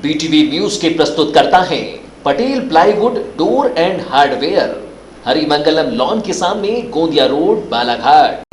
BTV news के प्रस्तुत करता है Patel plywood door and hardware, Harimangalam lawn के सामने, गोंदिया रोड, बालाघाट।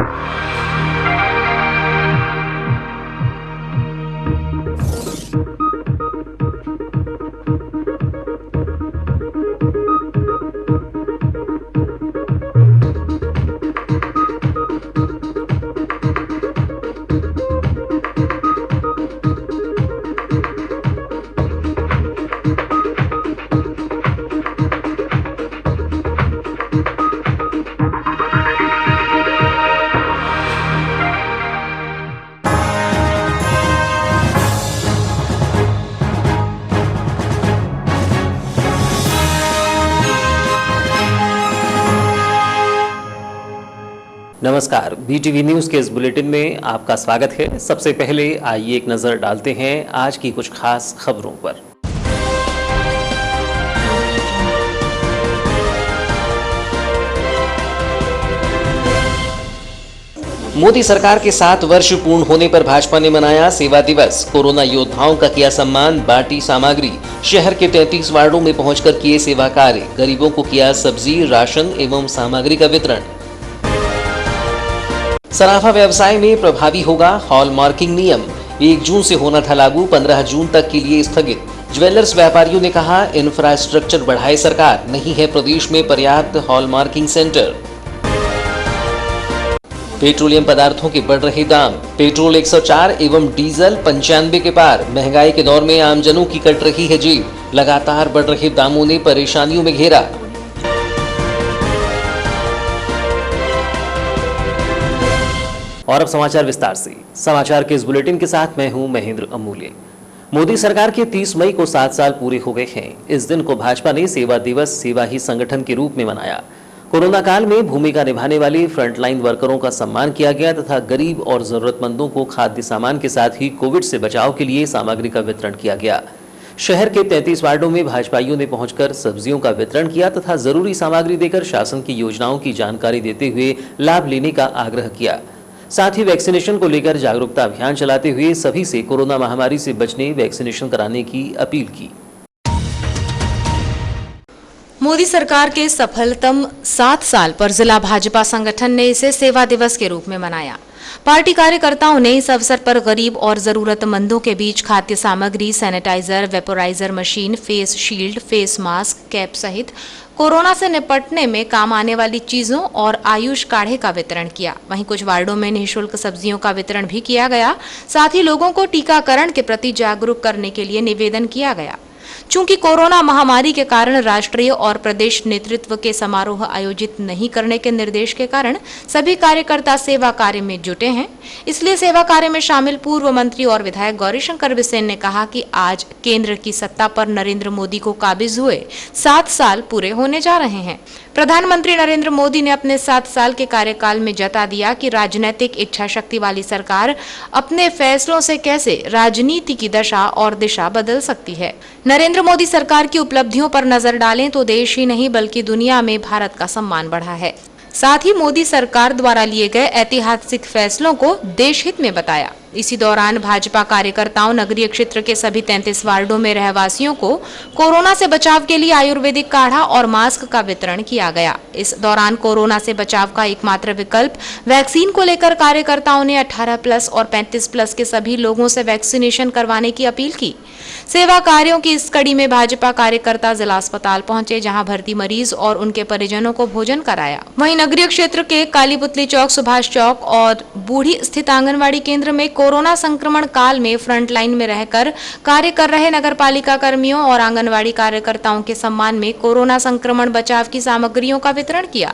नमस्कार, बीटीवी न्यूज के इस बुलेटिन में आपका स्वागत है। सबसे पहले आइए एक नजर डालते हैं आज की कुछ खास खबरों पर। मोदी सरकार के 7 वर्ष पूर्ण होने पर भाजपा ने मनाया सेवा दिवस। कोरोना योद्धाओं का किया सम्मान, बांटी सामग्री। शहर के 33 वार्डों में पहुंचकर किए सेवा कार्य। गरीबों को किया सब्जी, राशन एवं सामग्री का वितरण। सराफा व्यवसाय में प्रभावी होगा हॉलमार्किंग नियम। 1 जून से होना था लागू, 15 जून तक के लिए स्थगित। ज्वेलर्स व्यापारियों ने कहा, इंफ्रास्ट्रक्चर बढ़ाए सरकार, नहीं है प्रदेश में पर्याप्त हॉलमार्किंग सेंटर। पेट्रोलियम पदार्थों के बढ़ रहे दाम। पेट्रोल 104 एवं डीजल 95 के पार। महंगाई के दौर में आमजनों की कट रही है जेब। लगातार बढ़ रहे दामों ने परेशानियों में घेरा। और अब समाचार विस्तार से। समाचार के इस बुलेटिन के साथ मैं हूं महेंद्र अमूल्य। मोदी सरकार के 30 मई को 7 साल पूरे हो गए हैं। इस दिन को भाजपा ने सेवा दिवस, सेवा ही संगठन के रूप में मनाया। कोरोना काल में भूमिका निभाने वाले फ्रंटलाइन वर्करों का सम्मान किया गया तथा गरीब और जरूरतमंदों को खाद्य सामान के साथ ही कोविड से बचाव के लिए सामग्री का वितरण किया गया। शहर के 33 वार्डों में भाजपाइयों ने पहुंचकर सब्जियों का वितरण किया तथा जरूरी सामग्री देकर शासन की योजनाओं की जानकारी देते हुए लाभ लेने का आग्रह किया। साथ ही वैक्सीनेशन को लेकर जागरूकता अभियान चलाते हुए सभी से कोरोना महामारी से बचने, वैक्सीनेशन कराने की अपील की। मोदी सरकार के सफलतम 7 साल पर जिला भाजपा संगठन ने इसे सेवा दिवस के रूप में मनाया। पार्टी कार्यकर्ताओं ने इस अवसर पर गरीब और जरूरतमंदों के बीच खाद्य सामग्री, sanitiser, vaporiser machine, face shield, face mask, cap सहित कोरोना से निपटने में काम आने वाली चीजों और आयुष काढ़े का वितरण किया। वहीं कुछ वार्डों में निःशुल्क सब्जियों का वितरण भी किया गया। साथ ही लोगों को टीकाकरण के प्रति जागरूक करने के लिए निवेदन किया गया। चूंकि कोरोना महामारी के कारण राष्ट्रीय और प्रदेश नेतृत्व के समारोह आयोजित नहीं करने के निर्देश के कारण सभी कार्यकर्ता सेवा कार्य में जुटे हैं। इसलिए सेवा कार्य में शामिल पूर्व मंत्री और विधायक गौरीशंकर बिसेन ने कहा कि आज केंद्र की सत्ता पर नरेंद्र मोदी को काबिज हुए 7 साल पूरे होने जा रहे हैं। प्रधानमंत्री नरेंद्र मोदी ने अपने 7 साल के कार्यकाल में जता दिया कि राजनीतिक इच्छा शक्ति वाली सरकार अपने फैसलों से कैसे राजनीति की दशा और दिशा बदल सकती है। नरेंद्र मोदी सरकार की उपलब्धियों पर नजर डालें तो देश ही नहीं बल्कि दुनिया में भारत का सम्मान बढ़ा है। साथ ही मोदी सरकार द्वारा लिए गए ऐतिहासिक फैसलों को देश हित में बताया। इसी दौरान भाजपा कार्यकर्ताओं नगरीय क्षेत्र के सभी 33 वार्डों में रहवासियों को कोरोना से बचाव के लिए आयुर्वेदिक काढ़ा और मास्क का वितरण किया गया। इस दौरान कोरोना से बचाव का एकमात्र विकल्प वैक्सीन को लेकर कार्यकर्ताओं ने 18+ और 35+ के सभी लोगों से वैक्सीनेशन करवाने की अपील की। सेवा कार्यों की इस कड़ी में भाजपा कार्यकर्ता जिला अस्पताल पहुंचे, जहां भर्ती मरीज और उनके परिजनों को भोजन कराया। वहीं नगरीय क्षेत्र के कालीपुतली चौक, सुभाष चौक और बूढ़ी स्थित आंगनवाड़ी केंद्र में कोरोना संक्रमण काल में फ्रंटलाइन में रहकर कार्य कर रहे नगरपालिका कर्मियों और आंगनवाड़ी कार्यकर्ताओं के सम्मान में कोरोना संक्रमण बचाव की सामग्रियों का वितरण किया।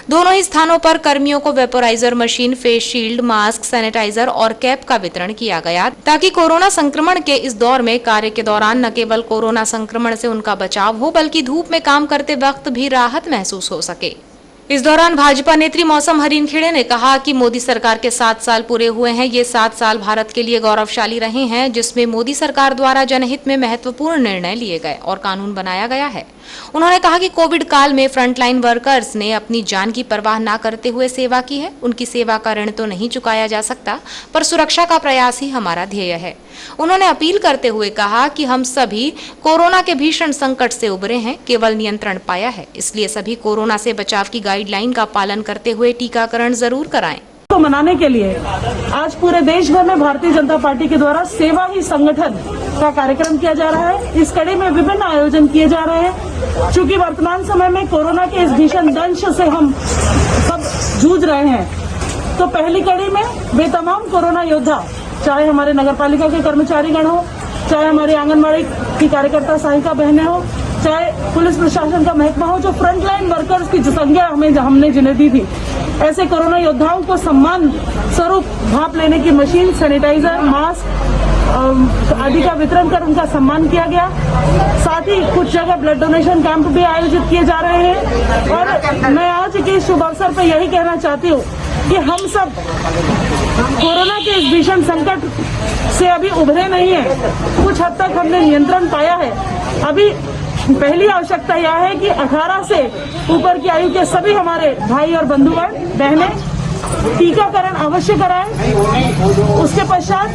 दोनों ही स्थानों पर कर्मियों को vaporiser machine, face shield, mask, sanitiser और कैप का वितरण किया गया ताकि कोरोना संक्रमण के इस दौर में कार्य के दौरान न केवल कोरोना संक्रमण से उनका बचाव हो बल्कि धूप में काम करते वक्त भी राहत महसूस हो सके। इस दौरान भाजपा नेत्री मौसम हरीनखेड़े ने कहा कि मोदी सरकार के 7 साल पूरे हुए हैं। ये 7 साल भारत के लिए गौरवशाली रहे हैं, जिसमें मोदी सरकार द्वारा जनहित में महत्वपूर्ण निर्णय लिए गए और कानून बनाया गया है। उन्होंने कहा कि कोविड काल में फ्रंटलाइन वर्कर्स ने अपनी जान की परवाह न करते हुए सेवा की है। उनकी सेवा का ऋण तो नहीं चुकाया जा सकता, पर सुरक्षा का प्रयास ही हमारा ध्येय है। उन्होंने अपील करते हुए कहा कि हम सभी कोरोना के भीषण संकट से उबरे हैं, केवल नियंत्रण पाया है, इसलिए सभी कोरोना से बचाव की गाइडलाइन का पालन करते हुए टीकाकरण जरूर कराएं। को मनाने के लिए आज पूरे देश भर में भारतीय जनता पार्टी के द्वारा सेवा ही संगठन का कार्यक्रम किया जा रहा है। इस कड़ी में विभिन्न आयोजन किए जा रहे हैं। चूंकि वर्तमान समय में कोरोना के इस भीषण दंश से हम सब जूझ रहे हैं, तो पहली कड़ी में वे तमाम कोरोना योद्धा, चाहे हमारे नगरपालिका के कर्मचारीगण हो, चाहे हमारी आंगनबाड़ी की कार्यकर्ता सहायिका बहनें हो, चाहे पुलिस प्रशासन का महकमा हो, जो फ्रंटलाइन वर्कर्स की जो संज्ञा हमने जिन्हें दी थी, ऐसे कोरोना योद्धाओं को सम्मान स्वरूप भाप लेने की मशीन, सैनिटाइजर, मास्क आदि का वितरण कर उनका सम्मान किया गया। साथ ही कुछ जगह ब्लड डोनेशन कैंप भी आयोजित किए जा रहे हैं। और मैं आज के शुभ अवसर पर यही कहना चाहती हूँ कि हम सब कोरोना के इस भीषण संकट से अभी उभरे नहीं है। कुछ हद तक हमने नियंत्रण पाया है। अभी पहली आवश्यकता यह है कि 18 से ऊपर की आयु के सभी हमारे भाई और बंधुगण बहनें टीकाकरण अवश्य कराएं। उसके पश्चात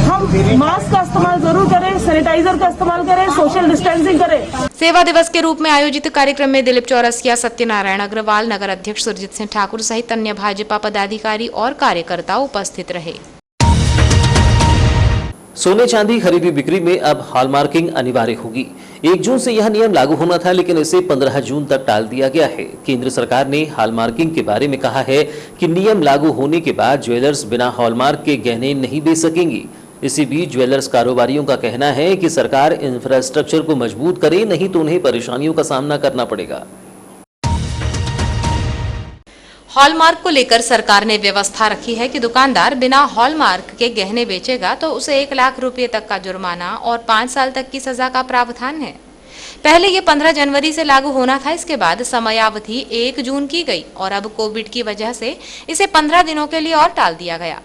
हम मास्क का इस्तेमाल जरूर करें, सैनिटाइजर का इस्तेमाल करें, सोशल डिस्टेंसिंग करें। सेवा दिवस के रूप में आयोजित कार्यक्रम में दिलीप चौरसिया, सत्यनारायण अग्रवाल, नगर अध्यक्ष सुरजीत सिंह ठाकुर सहित अन्य भाजपा पदाधिकारी और कार्यकर्ता उपस्थित रहे। सोने चांदी खरीदी बिक्री में अब हॉलमार्किंग अनिवार्य होगी। 1 जून से यह नियम लागू होना था, लेकिन इसे 15 जून तक टाल दिया गया है। केंद्र सरकार ने हॉलमार्किंग के बारे में कहा है कि नियम लागू होने के बाद ज्वेलर्स बिना हॉलमार्क के गहने नहीं बेच सकेंगी। इसी बीच ज्वेलर्स कारोबारियों का कहना है कि सरकार इंफ्रास्ट्रक्चर को मजबूत करे, नहीं तो उन्हें परेशानियों का सामना करना पड़ेगा। हॉलमार्क को लेकर सरकार ने व्यवस्था रखी है कि दुकानदार बिना हॉलमार्क के गहने बेचेगा तो उसे 1 लाख रुपए तक का जुर्माना और 5 साल तक की सजा का प्रावधान है। पहले ये 15 जनवरी से लागू होना था। इसके बाद समयावधि 1 जून की गई और अब कोविड की वजह से इसे 15 दिनों के लिए और टाल दिया गया।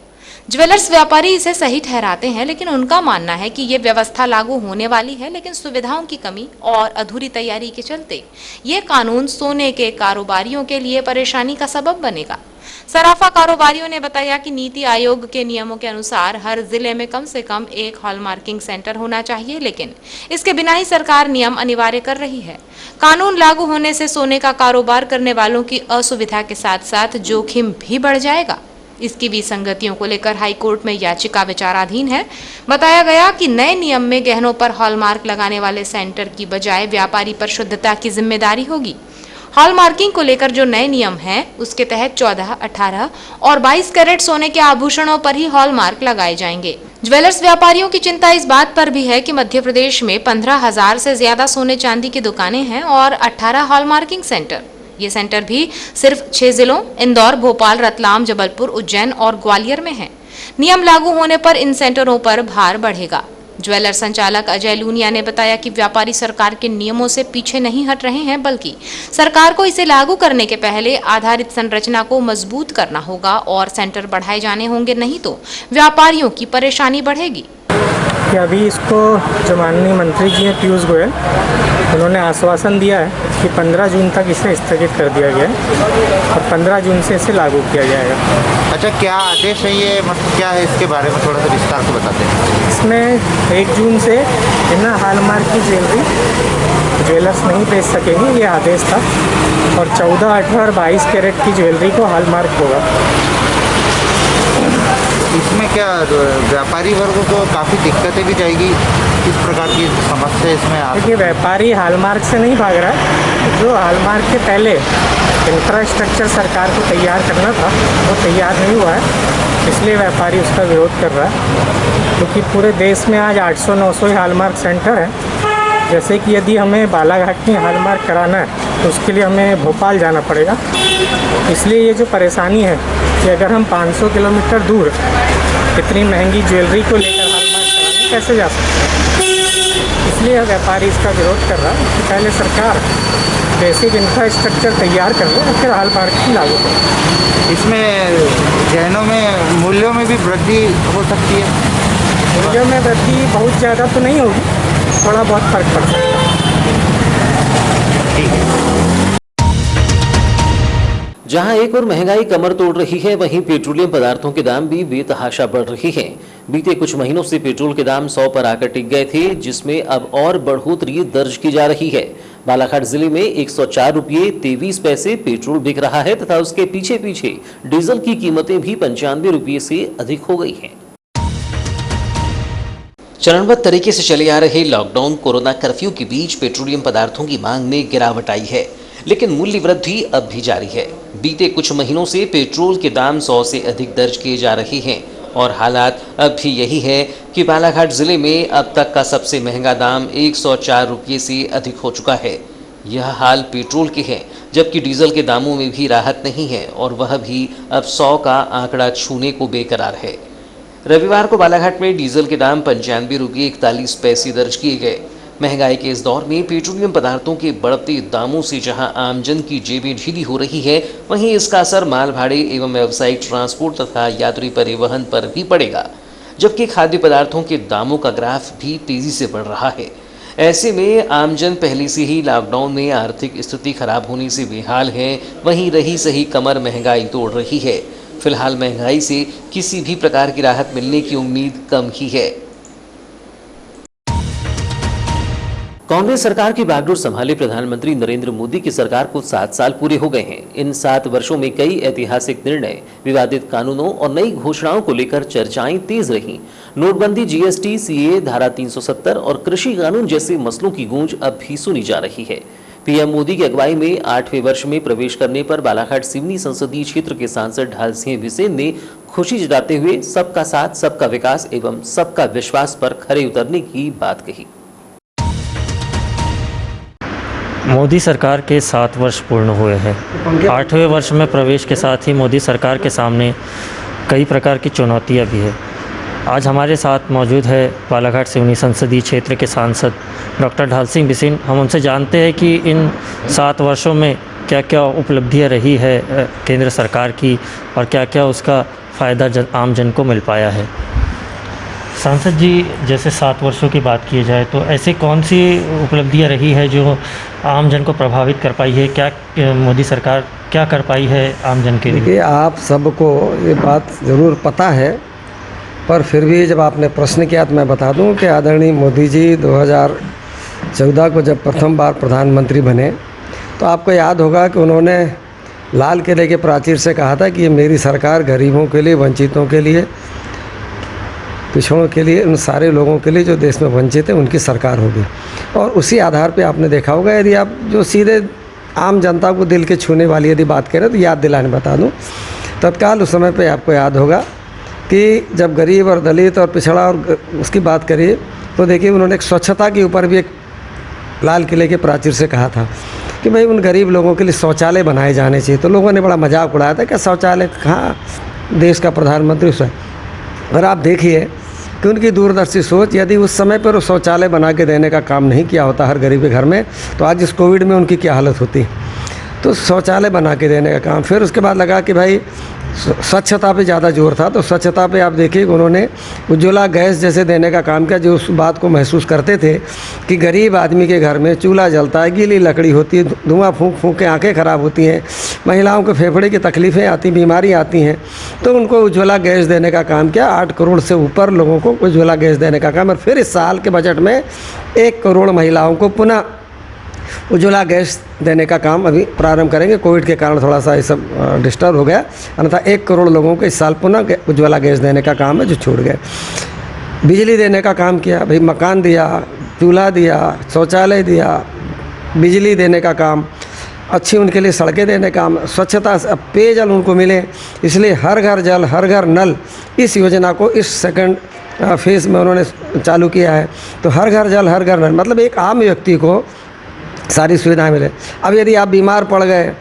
ज्वेलर्स व्यापारी इसे सही ठहराते हैं, लेकिन उनका मानना है कि ये व्यवस्था लागू होने वाली है, लेकिन सुविधाओं की कमी और अधूरी तैयारी के चलते ये कानून सोने के कारोबारियों के लिए परेशानी का सबब बनेगा। सराफा कारोबारियों ने बताया कि नीति आयोग के नियमों के अनुसार हर जिले में कम से कम 1 हॉलमार्किंग सेंटर होना चाहिए, लेकिन इसके बिना ही सरकार नियम अनिवार्य कर रही है। कानून लागू होने से सोने का कारोबार करने वालों की असुविधा के साथ साथ जोखिम भी बढ़ जाएगा। इसकी विसंगतियों को लेकर हाईकोर्ट में याचिका विचाराधीन है। बताया गया कि नए नियम में गहनों पर हॉलमार्क लगाने वाले सेंटर की बजाय व्यापारी पर शुद्धता की जिम्मेदारी होगी। हॉलमार्किंग को लेकर जो नए नियम हैं, उसके तहत 14, 18 और 22 कैरेट सोने के आभूषणों पर ही हॉलमार्क लगाए जाएंगे। ज्वेलर्स व्यापारियों की चिंता इस बात पर भी है कि मध्य प्रदेश में 15,000 से ज्यादा सोने चांदी की दुकानें हैं और 18 हॉलमार्किंग सेंटर। ये सेंटर भी सिर्फ 6 जिलों इंदौर, भोपाल, रतलाम, जबलपुर, उज्जैन और ग्वालियर में हैं। नियम लागू होने पर इन सेंटरों पर भार बढ़ेगा। ज्वेलर संचालक अजय लूनिया ने बताया कि व्यापारी सरकार के नियमों से पीछे नहीं हट रहे हैं, बल्कि सरकार को इसे लागू करने के पहले आधारित संरचना को मजबूत करना होगा और सेंटर बढ़ाए जाने होंगे, नहीं तो व्यापारियों की परेशानी बढ़ेगी। कि अभी इसको जो माननीय मंत्री जी हैं पीयूष गोयल, उन्होंने आश्वासन दिया है कि 15 जून तक इसे स्थगित कर दिया गया है और 15 जून से इसे लागू किया जाएगा। अच्छा, क्या आदेश है ये, मतलब क्या है इसके बारे में थोड़ा सा विस्तार से बताते हैं। इसमें 1 जून से बिना हॉलमार्क की ज्वेलरी ज्वेलर्स नहीं बेच सकेंगे, ये आदेश था। और 14, 18 और 22 कैरेट की ज्वेलरी को हॉलमार्क होगा। इसमें क्या व्यापारी वर्ग को काफ़ी दिक्कतें भी जाएगी, किस प्रकार की समस्या इसमें आ? देखिए, व्यापारी हॉलमार्क से नहीं भाग रहा है। जो हॉलमार्क के पहले इंफ्रास्ट्रक्चर सरकार को तैयार करना था वो तैयार नहीं हुआ है, इसलिए व्यापारी उसका विरोध कर रहा है। क्योंकि पूरे देश में आज 800-900 हॉलमार्क सेंटर हैं। जैसे कि यदि हमें बालाघाट में हॉलमार्क कराना है तो उसके लिए हमें भोपाल जाना पड़ेगा। इसलिए ये जो परेशानी है कि अगर हम 500 किलोमीटर दूर इतनी महंगी ज्वेलरी को लेकर हॉलमार्क कराने कैसे जा सकते हैं, इसलिए व्यापारी इसका विरोध कर रहा है कि पहले सरकार बेसिक इंफ्रास्ट्रक्चर तैयार कर ले, फिर हॉलमार्क लागू करे। इसमें गहनों में मूल्यों में भी वृद्धि हो सकती है। मूल्यों में वृद्धि बहुत ज़्यादा तो नहीं होगी, थोड़ा बहुत फर्क पड़ सकता है। ठीक है। जहां एक और महंगाई कमर तोड़ रही है, वहीं पेट्रोलियम पदार्थों के दाम भी बेतहाशा बढ़ रही हैं। बीते कुछ महीनों से पेट्रोल के दाम 100 पर आकर टिक गए थे, जिसमें अब और बढ़ोतरी दर्ज की जा रही है। बालाघाट जिले में 104 रुपये 23 पैसे पेट्रोल बिक रहा है तथा उसके पीछे पीछे डीजल की कीमतें भी 95 रुपये से अधिक हो गई हैं। चरणबद्ध तरीके से चले आ रहे लॉकडाउन कोरोना कर्फ्यू के बीच पेट्रोलियम पदार्थों की मांग में गिरावट आई है, लेकिन मूल्य वृद्धि अब भी जारी है। बीते कुछ महीनों से पेट्रोल के दाम 100 से अधिक दर्ज किए जा रहे हैं और हालात अब भी यही है कि बालाघाट जिले में अब तक का सबसे महंगा दाम 104 रुपये से अधिक हो चुका है। यह हाल पेट्रोल के है, जबकि डीजल के दामों में भी राहत नहीं है और वह भी अब 100 का आंकड़ा छूने को बेकरार है। रविवार को बालाघाट में डीजल के दाम 95 रुपये 41 पैसे दर्ज किए गए। महंगाई के इस दौर में पेट्रोलियम पदार्थों के बढ़ते दामों से जहां आमजन की जेबें ढीली हो रही है, वहीं इसका असर माल भाड़े एवं व्यावसायिक ट्रांसपोर्ट तथा यात्री परिवहन पर भी पड़ेगा, जबकि खाद्य पदार्थों के दामों का ग्राफ भी तेजी से बढ़ रहा है। ऐसे में आमजन पहले से ही लॉकडाउन में आर्थिक स्थिति खराब होने से बेहाल है, वहीं रही सही कमर महंगाई तोड़ रही है। फिलहाल महंगाई से किसी भी प्रकार की राहत मिलने की उम्मीद कम ही है। कांग्रेस सरकार की बागडोर संभाले प्रधानमंत्री नरेंद्र मोदी की सरकार को 7 साल पूरे हो गए हैं। इन 7 वर्षों में कई ऐतिहासिक निर्णय, विवादित कानूनों और नई घोषणाओं को लेकर चर्चाएं तेज रहीं। नोटबंदी, जीएसटी, सीए, धारा 370 और कृषि कानून जैसे मसलों की गूंज अब भी सुनी जा रही है। पीएम मोदी की अगुवाई में 8वें वर्ष में प्रवेश करने पर बालाघाट सिवनी संसदीय क्षेत्र के सांसद ढाल सिंह बिसेन ने खुशी जताते हुए सबका साथ, सबका विकास एवं सबका विश्वास पर खरे उतरने की बात कही। मोदी सरकार के 7 वर्ष पूर्ण हुए हैं। 8वें वर्ष में प्रवेश के साथ ही मोदी सरकार के सामने कई प्रकार की चुनौतियां भी है। आज हमारे साथ मौजूद है बालाघाट सिवनी संसदीय क्षेत्र के सांसद डॉक्टर ढाल सिंह बिसेन। हम उनसे जानते हैं कि इन 7 वर्षों में क्या क्या उपलब्धियां रही है केंद्र सरकार की और क्या क्या उसका फ़ायदा आम जन को मिल पाया है। सांसद जी, जैसे 7 वर्षों की बात की जाए तो ऐसी कौन सी उपलब्धियां रही है जो आम जन को प्रभावित कर पाई है? क्या मोदी सरकार क्या कर पाई है आम जन के लिए? देखिए, आप सबको ये बात ज़रूर पता है, पर फिर भी जब आपने प्रश्न किया तो मैं बता दूं कि आदरणीय मोदी जी 2014 को जब प्रथम बार प्रधानमंत्री बने तो आपको याद होगा कि उन्होंने लाल किले के प्राचीर से कहा था कि ये मेरी सरकार गरीबों के लिए, वंचितों के लिए, पिछड़ों के लिए, उन सारे लोगों के लिए जो देश में वंचित हैं उनकी सरकार होगी। और उसी आधार पे आपने देखा होगा, यदि आप जो सीधे आम जनता को दिल के छूने वाली यदि बात करें तो याद दिलाने बता दूं, तत्काल उस समय पे आपको याद होगा कि जब गरीब और दलित और पिछड़ा और उसकी बात करिए तो देखिए उन्होंने एक स्वच्छता के ऊपर भी एक लाल किले के प्राचीर से कहा था कि भाई उन गरीब लोगों के लिए शौचालय बनाए जाने चाहिए। तो लोगों ने बड़ा मजाक उड़ाया था कि शौचालय कहाँ, देश का प्रधानमंत्री स्वयं। और आप देखिए कि उनकी दूरदर्शी सोच, यदि उस समय पर वो शौचालय बना के देने का काम नहीं किया होता हर गरीब के घर में, तो आज इस कोविड में उनकी क्या हालत होती। तो शौचालय बना के देने का काम, फिर उसके बाद लगा कि भाई स्वच्छता पे ज़्यादा जोर था, तो स्वच्छता पे आप देखिए उन्होंने उज्ज्वला गैस जैसे देने का काम किया, जो उस बात को महसूस करते थे कि गरीब आदमी के घर में चूल्हा जलता है, गीली लकड़ी होती है, धुआं फूंक फूंक के आंखें ख़राब होती हैं, महिलाओं के फेफड़े की तकलीफ़ें आती, बीमारी आती हैं, तो उनको उज्ज्वला गैस देने का काम किया। 8 करोड़ से ऊपर लोगों को उज्ज्वला गैस देने का काम। और फिर इस साल के बजट में 1 करोड़ महिलाओं को पुनः उज्ज्वला गैस देने का काम अभी प्रारंभ करेंगे। कोविड के कारण थोड़ा सा ये सब डिस्टर्ब हो गया, अन्यथा 1 करोड़ लोगों को इस साल पुनः उज्ज्वला गैस देने का काम है जो छूट गए। बिजली देने का काम किया, भाई मकान दिया, चूल्हा दिया, शौचालय दिया, बिजली देने का काम, अच्छी उनके लिए सड़कें देने का काम, स्वच्छता, पेयजल उनको मिले, इसलिए हर घर जल हर घर नल इस योजना को इस सेकंड फेज़ में उन्होंने चालू किया है। तो हर घर जल हर घर नल, मतलब एक आम व्यक्ति को सारी सुविधाएं मिले। अब यदि आप बीमार पड़ गए,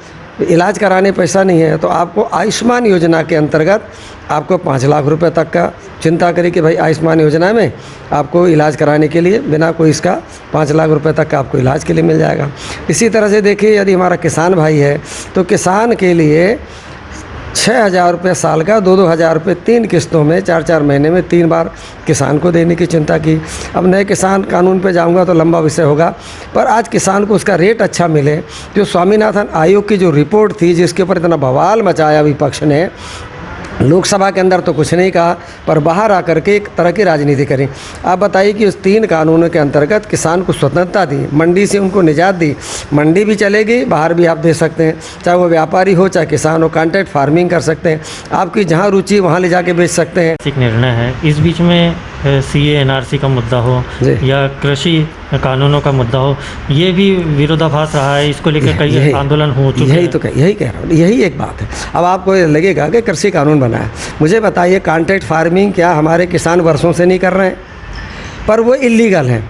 इलाज कराने पैसा नहीं है, तो आपको आयुष्मान योजना के अंतर्गत आपको 5 लाख रुपए तक का, चिंता करिए कि भाई आयुष्मान योजना में आपको इलाज कराने के लिए बिना कोई इसका 5 लाख रुपए तक का आपको इलाज के लिए मिल जाएगा। इसी तरह से देखिए, यदि हमारा किसान भाई है तो किसान के लिए 6,000 रुपये साल का 2-2 हज़ार रुपये 3 किस्तों में 4-4 महीने में 3 बार किसान को देने की चिंता की। अब नए किसान कानून पे जाऊंगा तो लंबा विषय होगा, पर आज किसान को उसका रेट अच्छा मिले। जो स्वामीनाथन आयोग की जो रिपोर्ट थी जिसके ऊपर इतना बवाल मचाया विपक्ष ने, लोकसभा के अंदर तो कुछ नहीं कहा, पर बाहर आकर के एक तरह की राजनीति करी। आप बताइए कि उस 3 कानूनों के अंतर्गत किसान को स्वतंत्रता दी, मंडी से उनको निजात दी, मंडी भी चलेगी, बाहर भी आप दे सकते हैं, चाहे वो व्यापारी हो चाहे किसान हो, कॉन्ट्रैक्ट फार्मिंग कर सकते हैं, आपकी जहाँ रुचि वहाँ ले जाके बेच सकते हैं। एक निर्णय है। इस बीच में CA NRC का मुद्दा हो जी। या कृषि कानूनों का मुद्दा हो, ये भी विरोधाभास रहा है। इसको लेकर कई आंदोलन हो चुके यही हैं। तो यही कह रहा हूँ, यही एक बात है। अब आपको ये लगेगा कि कृषि कानून बना है, मुझे बताइए कॉन्ट्रैक्ट फार्मिंग क्या हमारे किसान वर्षों से नहीं कर रहे हैं? पर वो इलीगल है।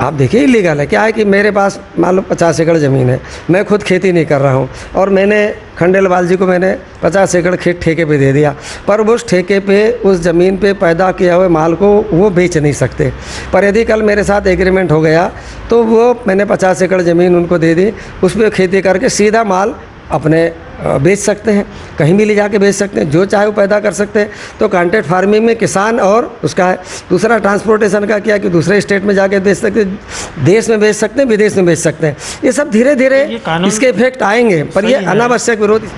आप देखिए इलीगल है। क्या है कि मेरे पास मान लो 50 एकड़ ज़मीन है, मैं खुद खेती नहीं कर रहा हूँ और मैंने खंडेलवाल जी को मैंने 50 एकड़ खेत ठेके पे दे दिया, पर उस ठेके पे उस ज़मीन पे पैदा किया हुए माल को वो बेच नहीं सकते। पर यदि कल मेरे साथ एग्रीमेंट हो गया तो वो मैंने 50 एकड़ ज़मीन उनको दे दी, उस पर खेती करके सीधा माल अपने बेच सकते हैं, कहीं भी ले जाके बेच सकते हैं, जो चाहे वो पैदा कर सकते हैं। तो कॉन्ट्रैक्ट फार्मिंग में किसान और उसका है। दूसरा ट्रांसपोर्टेशन का क्या कि दूसरे स्टेट में जाके बेच सकते हैं, देश में बेच सकते हैं, विदेश में बेच सकते हैं। ये सब धीरे धीरे इसके इफेक्ट आएंगे, पर ये अनावश्यक विरोध।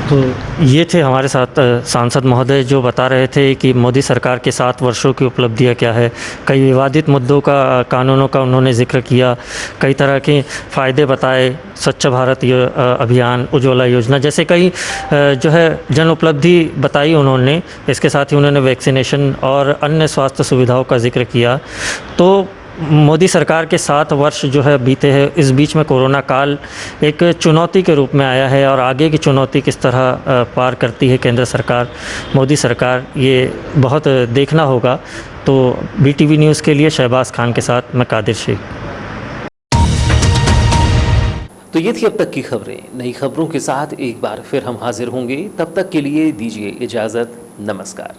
तो ये थे हमारे साथ सांसद महोदय जो बता रहे थे कि मोदी सरकार के 7 वर्षों की उपलब्धियां क्या है। कई विवादित मुद्दों का, कानूनों का उन्होंने जिक्र किया, कई तरह के फ़ायदे बताए, स्वच्छ भारत अभियान, उज्ज्वला योजना जैसे कई जो है जन उपलब्धि बताई उन्होंने। इसके साथ ही उन्होंने वैक्सीनेशन और अन्य स्वास्थ्य सुविधाओं का जिक्र किया। तो मोदी सरकार के 7 वर्ष जो है बीते हैं, इस बीच में कोरोना काल एक चुनौती के रूप में आया है और आगे की चुनौती किस तरह पार करती है केंद्र सरकार, मोदी सरकार, ये बहुत देखना होगा। तो BTV न्यूज़ के लिए शहबाज खान के साथ मैं कादिर शेख। तो ये थी अब तक की खबरें। नई खबरों के साथ एक बार फिर हम हाजिर होंगे, तब तक के लिए दीजिए इजाज़त। नमस्कार।